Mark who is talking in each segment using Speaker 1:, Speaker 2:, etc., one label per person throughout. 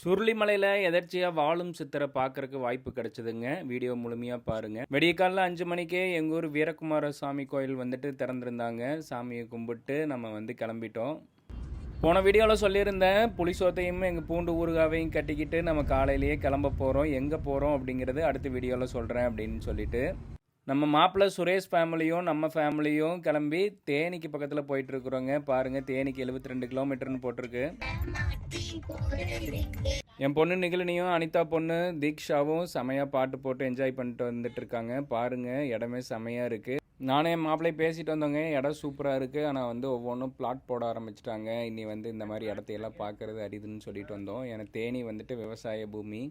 Speaker 1: சுருளிமலையில் எதர்ச்சியாக வாழும் சித்தரை பார்க்கறக்கு வாய்ப்பு கிடைச்சதுங்க. வீடியோ முழுமையாக பாருங்கள். விடிய காலைல 5 மணிக்கே எங்கள் ஊர் வீரகுமார சாமி கோயில் வந்துட்டு திறந்திருந்தாங்க. சாமியை கும்பிட்டு நம்ம வந்து கிளம்பிட்டோம். போன வீடியோவில் சொல்லியிருந்தேன், புளிசோத்தையும் எங்கள் பூண்டு ஊறுகாவையும் கட்டிக்கிட்டு நம்ம காலையிலேயே கிளம்ப போகிறோம். எங்கே போகிறோம் அப்படிங்கிறது அடுத்த வீடியோவில் சொல்கிறேன் அப்படின்னு சொல்லிட்டு நம்ம மாப்பிள்ளை சுரேஷ் ஃபேமிலியும் நம்ம ஃபேமிலியும் கிளம்பி தேனிக்கு பக்கத்தில் போயிட்டுருக்குறோங்க. பாருங்கள், தேனிக்கு 72 கிலோமீட்டர்னு போட்டிருக்கு. என் பொண்ணு நிகழ்னியும் அனிதா பொண்ணு தீக்ஷாவும் செமையாக பாட்டு போட்டு என்ஜாய் பண்ணிட்டு வந்துட்டு இருக்காங்க. பாருங்கள், இடமே செமையாக இருக்குது. நானே என் மாப்பிள்ளை பேசிட்டு வந்தோங்க. இடம் சூப்பராக இருக்குது. ஆனால் வந்து ஒவ்வொன்றும் பிளாட் போட ஆரம்பிச்சிட்டாங்க. இனி வந்து இந்த மாதிரி இடத்தையெல்லாம் பார்க்குறது அரிதுன்னு சொல்லிட்டு வந்தோம். எனக்கு தேனி வந்துட்டு விவசாய பூமி.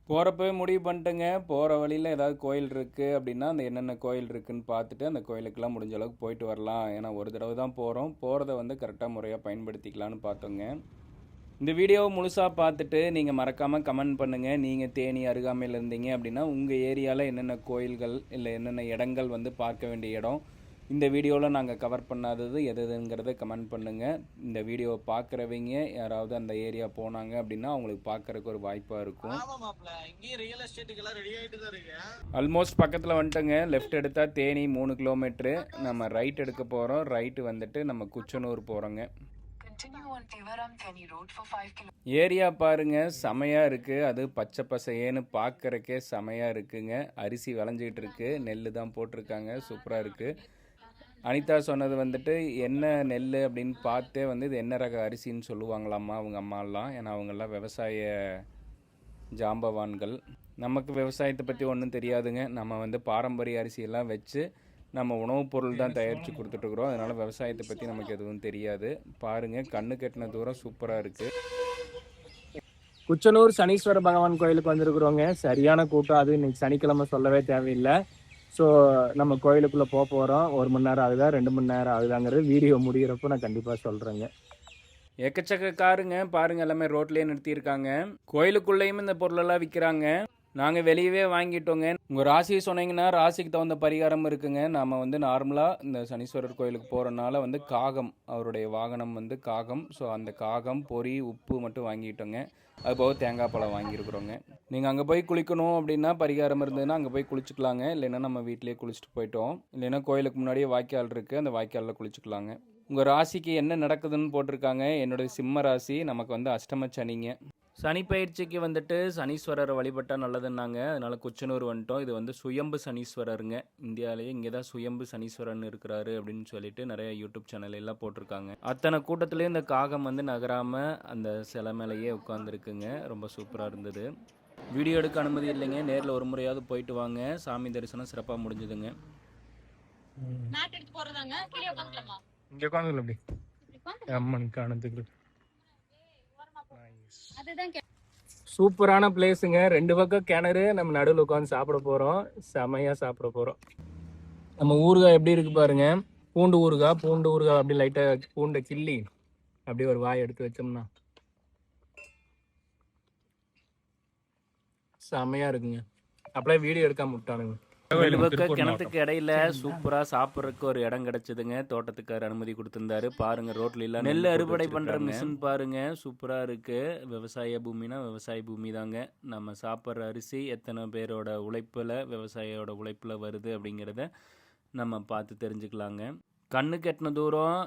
Speaker 1: போகிறப்பவே முடிவு பண்ணிட்டுங்க, போகிற வழியில் ஏதாவது கோயில் இருக்குது அப்படின்னா அந்த என்னென்ன கோயில் இருக்குதுன்னு பார்த்துட்டு அந்த கோயிலுக்கெல்லாம் முடிஞ்ச அளவுக்கு போயிட்டு வரலாம். ஏன்னா ஒரு தடவை தான் போகிறோம், போகிறத வந்து கரெக்டாக முறையாக பயன்படுத்திக்கலான்னு பார்த்தோங்க. இந்த வீடியோவை முழுசாக பார்த்துட்டு நீங்கள் மறக்காமல் கமெண்ட் பண்ணுங்கள். நீங்கள் தேனி அருகாமையில் இருந்தீங்க அப்படின்னா உங்கள் ஏரியாவில் என்னென்ன கோயில்கள் இல்லை என்னென்ன இடங்கள் வந்து பார்க்க வேண்டிய இடம் இந்த வீடியோவில் நாங்கள் கவர் பண்ணாதது எதுங்கிறத கமெண்ட் பண்ணுங்கள். இந்த வீடியோவை பார்க்குறவங்க யாராவது அந்த ஏரியா போனாங்க அப்படின்னா அவங்களுக்கு பார்க்குறக்கு ஒரு வாய்ப்பாக இருக்கும். ஆல்மோஸ்ட் பக்கத்தில் வந்துட்டுங்க. லெஃப்ட் எடுத்தால் தேனி 3 கிலோமீட்ரு. நம்ம ரைட் எடுக்க போகிறோம். ரைட்டு வந்துட்டு நம்ம குச்சனூர் போகிறோங்க. ஏரியா பாருங்க, செமையாக இருக்குது. அது பச்சை பசையேன்னு பார்க்குறக்கே செமையாக இருக்குங்க. அரிசி விளைஞ்சிக்கிட்டு இருக்கு. நெல் தான் போட்டிருக்காங்க. சூப்பராக இருக்குது. அனிதா சொன்னது வந்துட்டு என்ன நெல் அப்படின்னு பார்த்தே வந்து இது என்ன ரக அரிசின்னு சொல்லுவாங்களாம்மா அவங்க அம்மாலாம். ஏன்னா அவங்கெல்லாம் விவசாய ஜாம்பவான்கள். நமக்கு விவசாயத்தை பற்றி ஒன்றும் தெரியாதுங்க. நம்ம வந்து பாரம்பரிய அரிசியெல்லாம் வச்சு நம்ம உணவுப் பொருள் தான் தயாரித்து கொடுத்துட்ருக்குறோம். அதனால் விவசாயத்தை பற்றி நமக்கு எதுவும் தெரியாது. பாருங்கள், கண்ணு கட்டின தூரம் சூப்பராக இருக்குது.
Speaker 2: குச்சனூர் சனீஸ்வர பகவான் கோயிலுக்கு வந்திருக்கிறோங்க. சரியான கூட்டம். அது இன்னைக்கு சனிக்கிழமை சொல்லவே தேவையில்லை. ஸோ நம்ம கோயிலுக்குள்ளே போகிறோம். 1 மணி நேரம் ஆகுதா 2 மணி நேரம் ஆகுதாங்கிறது வீடியோ முடிகிறப்போ நான் கண்டிப்பாக சொல்கிறேங்க.
Speaker 1: எக்கச்சக்க காருங்க பாருங்கள், எல்லாமே ரோட்லேயே நிறுத்தியிருக்காங்க. கோயிலுக்குள்ளேயும் இந்த பொருளெல்லாம் விற்கிறாங்க. நாங்கள் வெளியவே வாங்கிட்டோங்க. உங்கள் ராசியை சொன்னீங்கன்னா ராசிக்கு தகுந்த பரிகாரம் இருக்குங்க. நாம் வந்து நார்மலாக இந்த சனீஸ்வரர் கோயிலுக்கு போகிறனால வந்து காகம், அவருடைய வாகனம் வந்து காகம். ஸோ அந்த காகம், பொரி, உப்பு மட்டும் வாங்கிட்டோங்க. அது போக தேங்காய் பழம் வாங்கியிருக்கிறோங்க. நீங்கள் அங்கே போய் குளிக்கணும் அப்படின்னா பரிகாரம் இருந்ததுன்னா அங்கே போய் குளிச்சுக்கலாங்க. இல்லைன்னா நம்ம வீட்டிலேயே குளிச்சுட்டு போயிட்டோம். இல்லைன்னா கோயிலுக்கு முன்னாடியே வாய்க்கால் இருக்குது, அந்த வாய்க்காலில் குளிச்சுக்கலாங்க. உங்கள் ராசிக்கு என்ன நடக்குதுன்னு போட்டிருக்காங்க. என்னுடைய சிம்ம ராசி. நமக்கு வந்து அஷ்டம சனிங்க. சனி பயிற்சிக்கு வந்துட்டு சனீஸ்வரரை வழிபட்டால் நல்லதுன்னாங்க. அதனால் குச்சனூர் வந்துட்டோம். இது வந்து சுயம்பு சனீஸ்வரருங்க. இந்தியாவிலேயே இங்கே தான் சுயம்பு சனீஸ்வரன் இருக்கிறாரு அப்படின்னு சொல்லிட்டு நிறைய யூடியூப் சேனல் எல்லாம் போட்டிருக்காங்க. அத்தனை கூட்டத்துலேயும் இந்த காகம் வந்து நகராமல் அந்த சிலை மேலேயே உட்காந்துருக்குங்க. ரொம்ப சூப்பராக இருந்தது. வீடியோ எடுக்க அனுமதி இல்லைங்க. நேரில் ஒரு முறையாவது போயிட்டு வாங்க. சாமி தரிசனம் சிறப்பாக முடிஞ்சுதுங்க.
Speaker 2: சூப்பரான பிளேஸுங்க. 2 பக்கம் கிணறு. நம்ம நடுவில் உட்காந்து சாப்பிட போகிறோம். செமையாக சாப்பிட போகிறோம். நம்ம ஊறுகாய் எப்படி இருக்குது பாருங்க. பூண்டு ஊறுகாய் அப்படி லைட்டாக பூண்டை கிள்ளி அப்படியே ஒரு வாய் எடுத்து வச்சோம்னா செமையாக இருக்குங்க. அப்படியே வீடியோ எடுக்காம விட்டானுங்க.
Speaker 1: கிணத்துக்கு இடையில சூப்பரா சாப்பிட்றதுக்கு ஒரு இடம் கிடைச்சதுங்க. தோட்டத்துக்கார் அனுமதி கொடுத்திருந்தாரு. பாருங்க, ரோட்ல இல்ல நெல் அறுவடை பண்ற மிஷின் பாருங்க, சூப்பரா இருக்கு. விவசாய பூமினா விவசாய பூமி தாங்க. நம்ம சாப்பிட்ற அரிசி எத்தனை பேரோட உழைப்புல, விவசாயியோட உழைப்புல வருது அப்படிங்கிறத நம்ம பார்த்து தெரிஞ்சுக்கலாங்க. கண்ணு கெட்டின தூரம்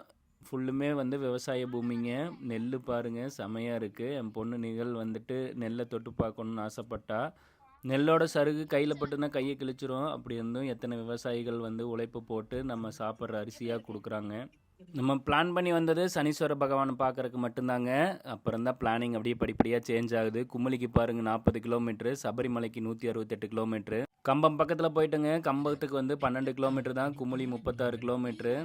Speaker 1: ஃபுல்லுமே வந்து விவசாய பூமிங்க. நெல் பாருங்க, செமையா இருக்கு. என் பொண்ணு நிகழ் வந்துட்டு நெல்லை தொட்டு பார்க்கணுன்னு ஆசைப்பட்டா. நெல்லோட சருகு கையில் பட்டுனா கையை கிழிச்சிரும். அப்படி இருந்தும் எத்தனை விவசாயிகள் வந்து உழைப்பு போட்டு நம்ம சாப்பிட்ற அரிசியாக கொடுக்குறாங்க. நம்ம பிளான் பண்ணி வந்தது சனீஸ்வர பகவானை பார்க்குறக்கு மட்டும்தாங்க. அப்புறம் தான் பிளானிங் அப்படியே படிப்படியாக சேஞ்ச் ஆகுது. குமுளிக்கு பாருங்கள் 40 கிலோமீட்ரு, சபரிமலைக்கு 168 கிலோமீட்ரு. கம்பம் பக்கத்தில் போயிட்டுங்க. கம்பத்துக்கு வந்து 12 கிலோமீட்டர் தான், குமுளி 36 கிலோமீட்ரு.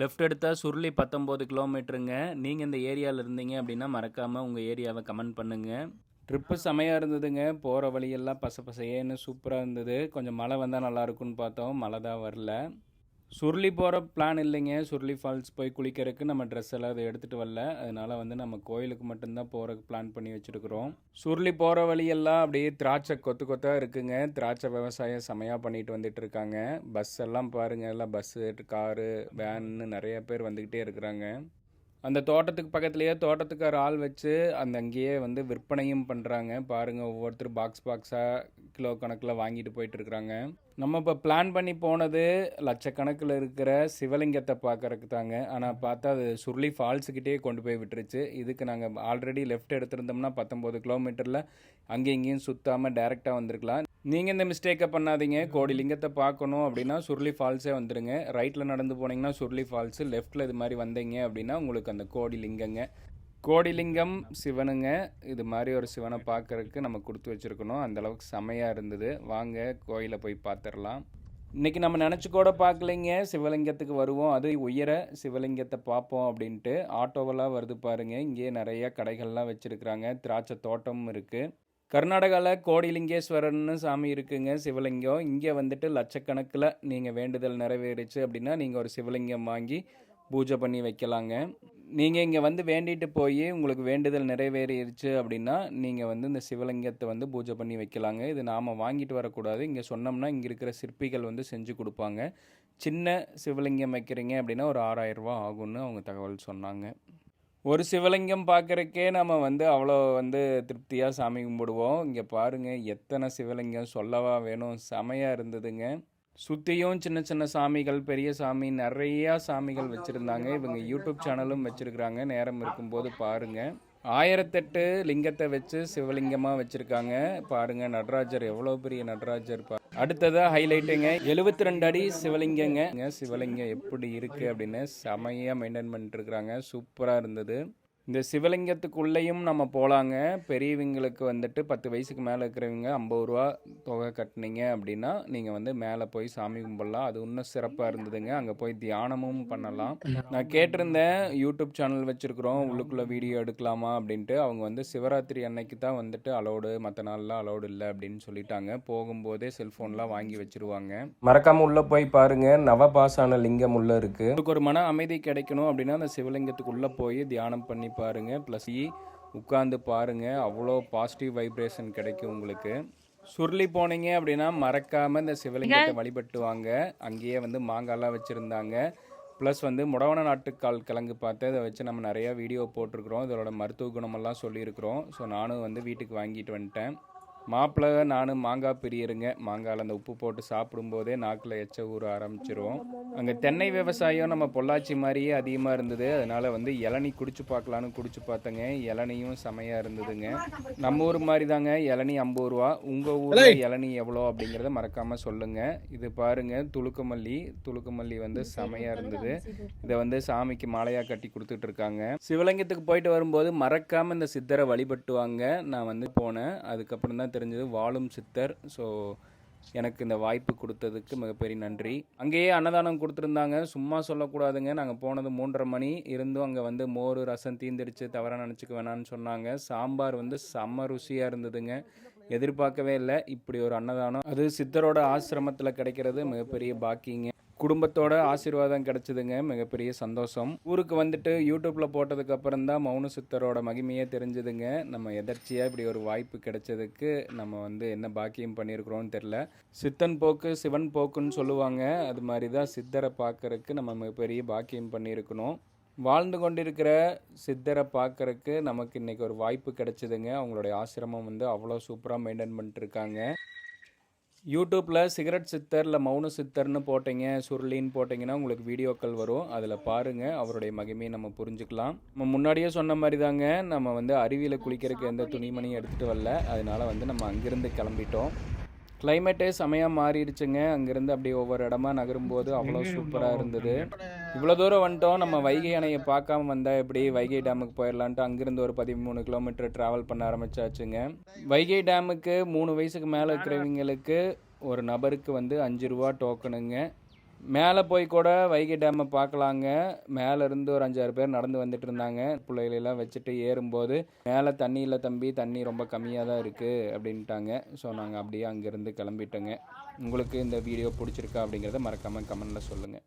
Speaker 1: லெஃப்ட் எடுத்தால் சுருளி 19 கிலோமீட்டருங்க. நீங்கள் இந்த ஏரியாவில் இருந்தீங்க அப்படின்னா மறக்காமல் உங்கள் ஏரியாவை கமெண்ட் பண்ணுங்கள். ட்ரிப்பு செமையாக இருந்ததுங்க. போகிற வழியெல்லாம் பசையேன்னு சூப்பராக இருந்தது. கொஞ்சம் மழை வந்தால் நல்லாயிருக்குன்னு பார்த்தோம். மழை தான் வரல. சுருளி போகிற பிளான் இல்லைங்க. சுருளி ஃபால்ஸ் போய் குளிக்கிறதுக்கு நம்ம ட்ரெஸ் எல்லாம் அதை எடுத்துகிட்டு வரல. அதனால் வந்து நம்ம கோயிலுக்கு மட்டும்தான் போகிறதுக்கு பிளான் பண்ணி வச்சுருக்குறோம். சுருளி போகிற வழியெல்லாம் அப்படியே திராட்சை கொத்தாக இருக்குங்க. திராட்சை விவசாயம் செமையாக பண்ணிட்டு வந்துட்டு இருக்காங்க. பஸ் எல்லாம் பாருங்கள், எல்லாம் பஸ்ஸு, காரு, வேன்னு நிறைய பேர் வந்துக்கிட்டே இருக்கிறாங்க. அந்த தோட்டத்துக்கு பக்கத்துலேயே தோட்டத்துக்கார ஆள் வச்சு அங்கேயே வந்து விற்பனையும் பண்ணுறாங்க. பாருங்கள், ஒவ்வொருத்தர் பாக்ஸாக கிலோ கணக்கில் வாங்கிட்டு போயிட்டுருக்குறாங்க. நம்ம இப்போ பிளான் பண்ணி போனது லட்சக்கணக்கில் இருக்கிற சிவலிங்கத்தை பார்க்கறதுக்கு தாங்க. ஆனால் பார்த்தா அது சுருளி ஃபால்ஸுக்கிட்டே கொண்டு போய் விட்டுருச்சு. இதுக்கு நாங்கள் ஆல்ரெடி லெஃப்ட் எடுத்திருந்தோம்னா 19 கிலோமீட்டரில் அங்கேயும் இங்கேயும் சுற்றாமல் டேரெக்டாக வந்திருக்கலாம். நீங்கள் இந்த மிஸ்டேக்கை பண்ணாதீங்க. கோடி லிங்கத்தை பார்க்கணும் அப்படின்னா சுருளி ஃபால்ஸே வந்துடுங்க. ரைட்டில் நடந்து போனீங்கன்னா சுருளி ஃபால்ஸு, லெஃப்ட்டில் இது மாதிரி வந்தீங்க அப்படின்னா உங்களுக்கு அந்த கோடி லிங்கங்க. கோடிலிங்கம் சிவனுங்க. இது மாதிரி ஒரு சிவனை பார்க்கறதுக்கு நம்ம கொடுத்து வச்சுருக்கணும். அந்தளவுக்கு செமையாக இருந்தது. வாங்க கோயிலை போய் பார்த்துடலாம். இன்றைக்கி நம்ம நினச்சி கூட பார்க்கலைங்க சிவலிங்கத்துக்கு வருவோம், அது உயர சிவலிங்கத்தை பார்ப்போம் அப்படின்ட்டு. ஆட்டோவெல்லாம் வருது பாருங்கள். இங்கே நிறைய கடைகள்லாம் வச்சுருக்குறாங்க. திராட்சை தோட்டமும் இருக்குது. கர்நாடகாவில் கோடிலிங்கேஸ்வரர்னு சாமி இருக்குங்க, சிவலிங்கம். இங்கே வந்துட்டு லட்சக்கணக்கில் நீங்கள் வேண்டுதல் நிறைவேறிச்சு அப்படின்னா நீங்கள் ஒரு சிவலிங்கம் வாங்கி பூஜை பண்ணி வைக்கலாங்க. நீங்கள் இங்கே வந்து வேண்டிட்டு போய் உங்களுக்கு வேண்டுதல் நிறைவேறிடுச்சு அப்படின்னா நீங்கள் வந்து இந்த சிவலிங்கத்தை வந்து பூஜை பண்ணி வைக்கலாங்க. இது நாம் வாங்கிட்டு வரக்கூடாது. இங்கே சொன்னோம்னா இங்கே இருக்கிற சிற்பிகள் வந்து செஞ்சு கொடுப்பாங்க. சின்ன சிவலிங்கம் வைக்கிறீங்க அப்படின்னா ஒரு 6000 ரூபா ஆகும்னு அவங்க தகவல் சொன்னாங்க. ஒரு சிவலிங்கம் பார்க்குறக்கே நம்ம வந்து அவ்வளோ வந்து திருப்தியாக சாமி கும்பிடுவோம். இங்கே பாருங்கள் எத்தனை சிவலிங்கம் சொல்லவா வேணும், செமையாக இருந்ததுங்க. சுற்றியும் சின்ன சின்ன சாமிகள், பெரிய சாமி, நிறையா சாமிகள் வச்சுருந்தாங்க. இவங்க யூடியூப் சேனலும் வச்சுருக்குறாங்க. நேரம் இருக்கும்போது பாருங்கள். 1008 லிங்கத்தை வச்சு சிவலிங்கமாக வச்சுருக்காங்க. பாருங்கள் நடராஜர், எவ்வளோ பெரிய நடராஜர். அடுத்ததாக ஹைலைட்டுங்க 72 அடி சிவலிங்கங்க. சிவலிங்கம் எப்படி இருக்குது அப்படின்னு செமையாக மெயின்டைன் பண்ணிட்டுருக்குறாங்க. சூப்பராக இருந்தது. இந்த சிவலிங்கத்துக்குள்ளேயும் நம்ம போகலாங்க. பெரியவங்களுக்கு வந்துட்டு 10 வயசுக்கு மேலே இருக்கிறவங்க 50 ரூபா தொகை கட்டினீங்க அப்படின்னா நீங்கள் வந்து மேலே போய் சாமி கும்பிடலாம். அது இன்னும் சிறப்பாக இருந்ததுங்க. அங்கே போய் தியானமும் பண்ணலாம். நான் கேட்டிருந்தேன், யூடியூப் சேனல் வச்சுருக்குறோம், உள்ளுக்குள்ளே வீடியோ எடுக்கலாமா அப்படின்ட்டு. அவங்க வந்து சிவராத்திரி அன்னைக்கு தான் வந்துட்டு அலோடு, மற்ற நாள்லாம் அலோடு இல்லை அப்படின்னு சொல்லிட்டாங்க. போகும்போதே செல்ஃபோன்லாம் வாங்கி வச்சுருவாங்க. மறக்காமல் உள்ளே போய் பாருங்கள். நவபாசான லிங்கம் உள்ளே இருக்குது. உங்களுக்கு ஒரு மன அமைதி கிடைக்கணும் அப்படின்னா அந்த சிவலிங்கத்துக்குள்ளே போய் தியானம் பண்ணி பாருங்கள். ப்ளஸ் உட்காந்து பாருங்கள், அவ்வளோ பாசிட்டிவ் வைப்ரேஷன் கிடைக்கும் உங்களுக்கு. சுருளி போனீங்க அப்படின்னா மறக்காமல் இந்த சிவலிங்கத்தை வழிபட்டு வாங்க. அங்கேயே வந்து மாங்காய்லாம் வச்சுருந்தாங்க. ப்ளஸ் வந்து முடவன நாட்டுக்கால் கிழங்கு பார்த்து அதை வச்சு நம்ம நிறையா வீடியோ போட்டிருக்கிறோம். இதோட மருத்துவ குணமெல்லாம் சொல்லியிருக்கிறோம். ஸோ நானும் வந்து வீட்டுக்கு வாங்கிட்டு வந்துட்டேன். மாப்பிள்ளை நானும் மாங்காய் பிரியருங்க. மாங்காயில் அந்த உப்பு போட்டு சாப்பிடும்போதே நாக்கில் எச்ச ஊற ஆரம்பிச்சிருவோம். அங்கே தென்னை விவசாயம் நம்ம பொள்ளாச்சி மாதிரியே அதிகமாக இருந்தது. அதனால் வந்து இளநீ குடிச்சு பார்க்கலான்னு குடிச்சு பார்த்தேங்க. இளநியும் செமையாக இருந்ததுங்க. நம்ம ஊர் மாதிரி தாங்க, இளநீ 50 ரூபா. உங்கள் ஊரில் இளநீ எவ்வளோ அப்படிங்கிறத மறக்காமல் சொல்லுங்கள். இது பாருங்கள் துளுக்கமல்லி வந்து செமையாக இருந்தது. இதை வந்து சாமிக்கு மாலையாக கட்டி கொடுத்துட்ருக்காங்க. சிவலிங்கத்துக்கு போயிட்டு வரும்போது மறக்காமல் இந்த சித்தரை வழிபட்டுவாங்க. நான் வந்து போனேன். அதுக்கப்புறம் தான் தெரிஞ்சது வாழும் சித்தர். ஸோ எனக்கு இந்த வாய்ப்பு கொடுத்ததுக்கு மிகப்பெரிய நன்றி. அங்கேயே அன்னதானம் கொடுத்துருந்தாங்க. சும்மா சொல்லக்கூடாதுங்க. நாங்கள் போனது 3:30 மணி இருந்தும் அங்கே வந்து மோர் ரசம் தீந்துடுச்சு, தவறாக நினச்சிக்க வேணான்னு சொன்னாங்க. சாம்பார் வந்து செம்ம ருசியாக இருந்ததுங்க. எதிர்பார்க்கவே இல்லை இப்படி ஒரு அன்னதானம். அது சித்தரோட ஆசிரமத்தில் கிடைக்கிறது மிகப்பெரிய பாக்கிங்க. குடும்பத்தோட ஆசீர்வாதம் கிடைச்சதுங்க. மிகப்பெரிய சந்தோஷம். ஊருக்கு வந்துட்டு யூடியூப்பில் போட்டதுக்கு அப்புறம் தான் மௌன சித்தரோட மகிமையே தெரிஞ்சுதுங்க. நம்ம எதர்ச்சியாக இப்படி ஒரு வாய்ப்பு கிடைச்சதுக்கு நம்ம வந்து என்ன பாக்கியம் பண்ணியிருக்கிறோன்னு தெரில. சித்தன் போக்கு சிவன் போக்குன்னு சொல்லுவாங்க. அது மாதிரி தான் சித்தரை பார்க்கறதுக்கு நம்ம மிகப்பெரிய பாக்கியம் பண்ணியிருக்கணும். வாழ்ந்து கொண்டிருக்கிற சித்தரை பார்க்கறதுக்கு நமக்கு இன்றைக்கி ஒரு வாய்ப்பு கிடைச்சிதுங்க. அவங்களுடைய ஆசிரமம் வந்து அவ்வளோ சூப்பராக மெயின்டைன் பண்ணிட்டுருக்காங்க. யூடியூப்பில் சிகரெட் சித்தர் இல்லை மௌன சித்தர்னு போட்டிங்க, சுருளின்னு போட்டிங்கன்னா உங்களுக்கு வீடியோக்கள் வரும். அதில் பாருங்கள், அவருடைய மகிமையை நம்ம புரிஞ்சுக்கலாம். நம்ம முன்னாடியே சொன்ன மாதிரி தாங்க, நம்ம வந்து அருவியில் குளிக்கிறதுக்கு எந்த துணிமணியும் எடுத்துகிட்டு வரல. அதனால் வந்து நம்ம அங்கேருந்து கிளம்பிட்டோம். கிளைமேட்டே செமையாக மாறிடுச்சுங்க. அங்கேருந்து அப்படியே ஒவ்வொரு இடமா நகரும்போது அவ்வளோ சூப்பராக இருந்தது. இவ்வளோ தூரம் வந்துட்டோம். நம்ம வைகை அணையை பார்க்காம வந்தால் எப்படி, வைகை டேமுக்கு போயிடலான்ட்டு அங்கேருந்து ஒரு 13 கிலோமீட்டர் ட்ராவல் பண்ண ஆரம்பிச்சாச்சுங்க. வைகை டேமுக்கு 3 வயசுக்கு மேலே இருக்கிறவங்களுக்கு ஒரு நபருக்கு வந்து 5 ரூபா டோக்கனுங்க. மேலே போய் கூட வைகை டேமை பார்க்கலாங்க. மேலேருந்து ஒரு 5-6 பேர் நடந்து வந்துட்டு இருந்தாங்க. பிள்ளைகளெல்லாம் வச்சுட்டு ஏறும்போது மேலே தண்ணி இல்லை தம்பி, தண்ணி ரொம்ப கம்மியாக தான் இருக்குது அப்படின்ட்டாங்க. ஸோ நாங்கள் அப்படியே அங்கேருந்து கிளம்பிட்டோங்க. உங்களுக்கு இந்த வீடியோ பிடிச்சிருக்கா அப்படிங்கிறத மறக்காமல் கமெண்டில் சொல்லுங்கள்.